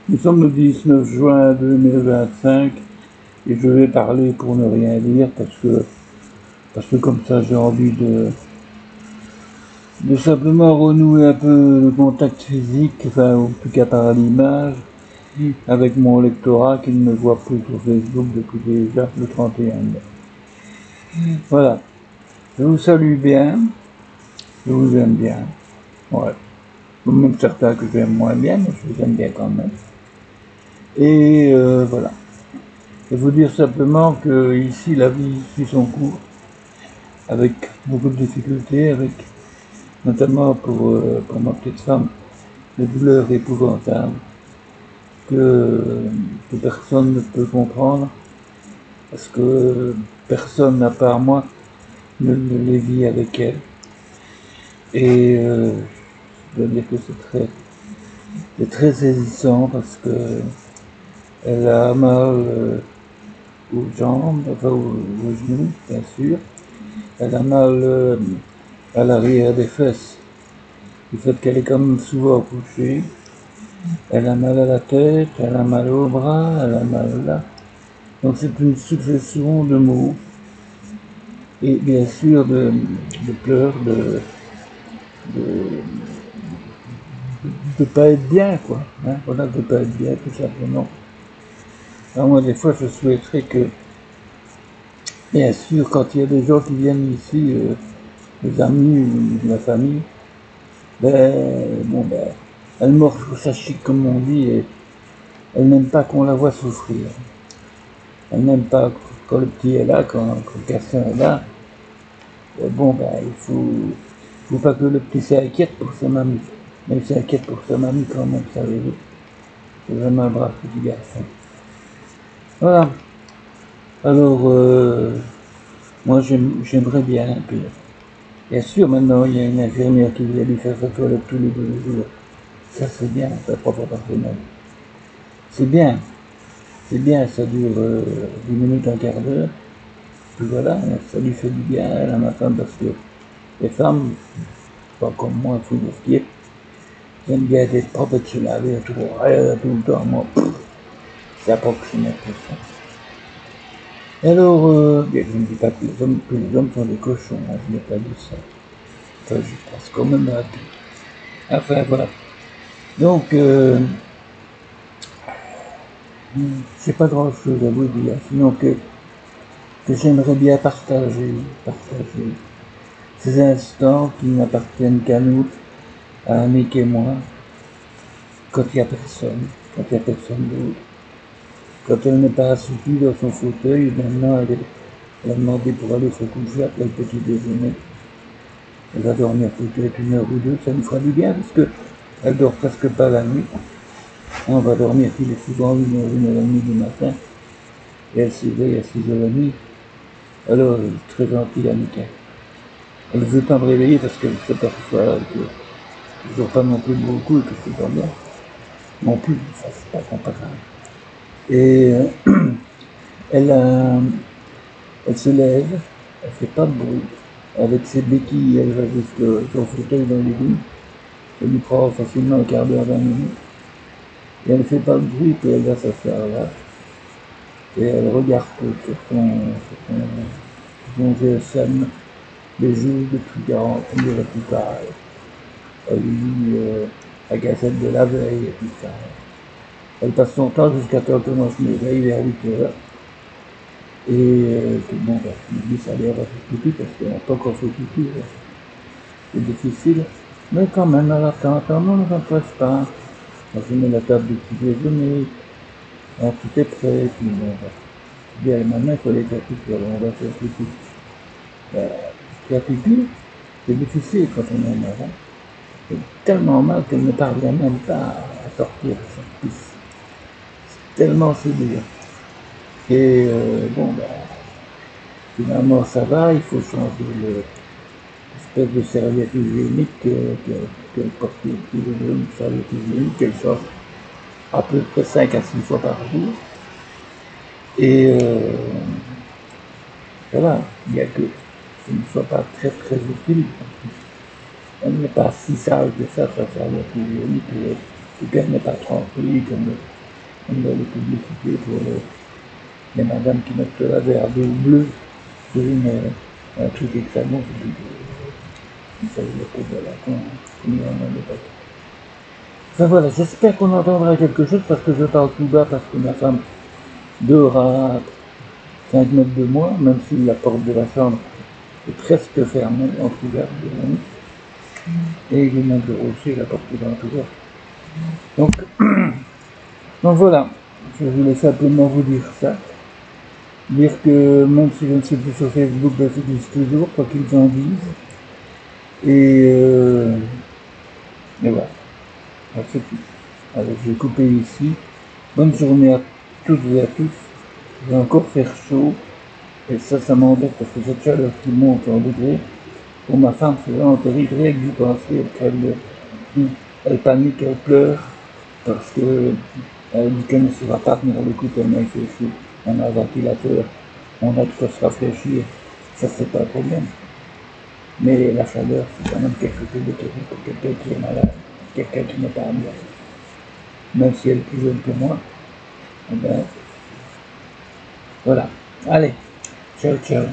Nous sommes le 19 juin 2025 et je vais parler pour ne rien dire parce que comme ça j'ai envie de simplement renouer un peu le contact physique, enfin en tout cas par l'image, avec mon lectorat qui ne me voit plus sur Facebook depuis déjà le 31 mai. Voilà, je vous salue bien, je vous aime bien, ouais. Même certains que j'aime moins bien, mais je vous aime bien quand même. Et voilà. Je veux dire simplement que ici la vie suit son cours, avec beaucoup de difficultés, avec notamment pour ma petite femme, des douleurs épouvantables que personne ne peut comprendre, parce que personne à part moi ne les vit avec elle. Et je dois dire que c'est très saisissant parce que elle a mal aux jambes, enfin aux genoux, bien sûr. Elle a mal à l'arrière des fesses, du fait qu'elle est quand même souvent couchée. Elle a mal à la tête, elle a mal au bras, elle a mal là. Donc c'est une succession de maux et bien sûr de pleurs, de pas être bien, quoi. Hein, voilà, de pas être bien, tout simplement. Alors moi, des fois, je souhaiterais que, bien sûr, quand il y a des gens qui viennent ici, des amis ou de la famille, elle mord sur sa chic, comme on dit, et elle n'aime pas qu'on la voit souffrir. Elle n'aime pas quand le petit est là, quand le garçon est là. Il faut pas que le petit s'inquiète pour sa mamie. Mais il s'inquiète pour sa mamie quand même, savez-vous. C'est vraiment un brave petit garçon. Voilà. Alors, moi j'aimerais bien un peu. Bien sûr, maintenant il y a une infirmière qui vient lui faire sa toilette tous les 2 jours. Ça c'est bien, ça 3 fois par semaine. C'est bien, ça dure 10 minutes, un quart d'heure. Puis voilà, ça lui fait du bien à ma femme parce que les femmes, pas comme moi, il faut dire ce qui est, j'aime bien être propre et de se laver tout le temps. Moi, c'est approximatif. Alors, je ne dis pas que les hommes sont des cochons, hein, je n'ai pas dit ça. Enfin, je pense quand même à tout. Enfin, voilà. Donc, c'est pas grand chose à vous dire, sinon que j'aimerais bien partager ces instants qui n'appartiennent qu'à nous, à Annick et moi, quand il n'y a personne d'autre. Quand elle n'est pas assoupie dans son fauteuil, maintenant elle a demandé pour aller se coucher après le petit déjeuner. Elle va dormir peut-être 1 heure ou 2, ça nous fera du bien parce que elle dort presque pas la nuit. On va dormir qu'il est souvent 1 heure, 1 heure et demie du matin et elle s'éveille à 6h30. Alors, très gentille Annika. Elle ne veut pas me réveiller parce qu'elle s'aperçoit que je ne dors pas non plus beaucoup et que je dors bien. Non plus, ça c'est pas comparable. Et elle, elle se lève, elle fait pas de bruit. Avec ses béquilles, elle va jusqu'à son fauteuil dans les lit. Ça lui prend facilement un quart d'heure, 20 minutes. Et elle ne fait pas de bruit, puis elle va s'asseoir là. Et elle regarde sur son GSM les jeux depuis 40 ans de la plupart. Elle lit la Gazette de la veille et tout ça. Elle passe son temps jusqu'à temps que moi je m'éveille vers 8 heures. Et tout le monde me dit ça a l'air à faire pipi parce qu'elle n'a pas encore fait pipi. C'est difficile. Mais quand même, à la fin, non, ne s'empresse pas. Moi, je mets la table du petit déjeuner. Tout est prêt. Puis bon, bien, maintenant, il faut aller faire pipi. Alors, on va faire pipi. Faire pipi, c'est difficile quand on est en avant. C'est tellement mal qu'elle ne parvient même pas à sortir sa pisse. Tellement c'est dur. Et finalement ça va, il faut changer l'espèce de serviette hygiénique qu'elle porte tous les jours, une serviette hygiénique qu'elle change à peu près 5 à 6 fois par jour. Et voilà, il n'y a que ce ne soit pas très très utile. Elle n'est pas si sage que ça, sa serviette hygiénique, tout cas, elle n'est pas trempée comme dans les publicités pour les madames qui mettent le verre d'eau bleue sur un truc avec sa gonfle. Il s'agit de la con, comme il y en a à l'époque. Enfin voilà, j'espère qu'on entendra quelque chose parce que je parle tout bas parce que ma femme dort à 5 mètres de moi, même si la porte de la chambre est presque fermée, entrouverte de la nuit. Et il est de rocher, la porte est entrouverte. Donc voilà, je voulais simplement vous dire ça. Dire que même si je ne suis plus sur Facebook, ben, j'utilise toujours, quoi qu'ils en disent. Et voilà, c'est tout. Alors je vais couper ici. Bonne journée à toutes et à tous. Il va encore faire chaud. Et ça m'embête parce que cette chaleur qui monte en degrés, pour ma femme, c'est vraiment terrible. Rien que d'y penser, elle panique, elle pleure, parce que elle dit qu'elle ne saura pas tenir le coup tellement il fait chaud. On a un ventilateur, on a de quoi se rafraîchir, ça c'est pas un problème. Mais la chaleur, c'est quand même quelque chose de terrible pour quelqu'un qui est malade, quelqu'un qui n'est pas bien. Même si elle est plus jeune que moi, eh ben, voilà. Allez, ciao, ciao.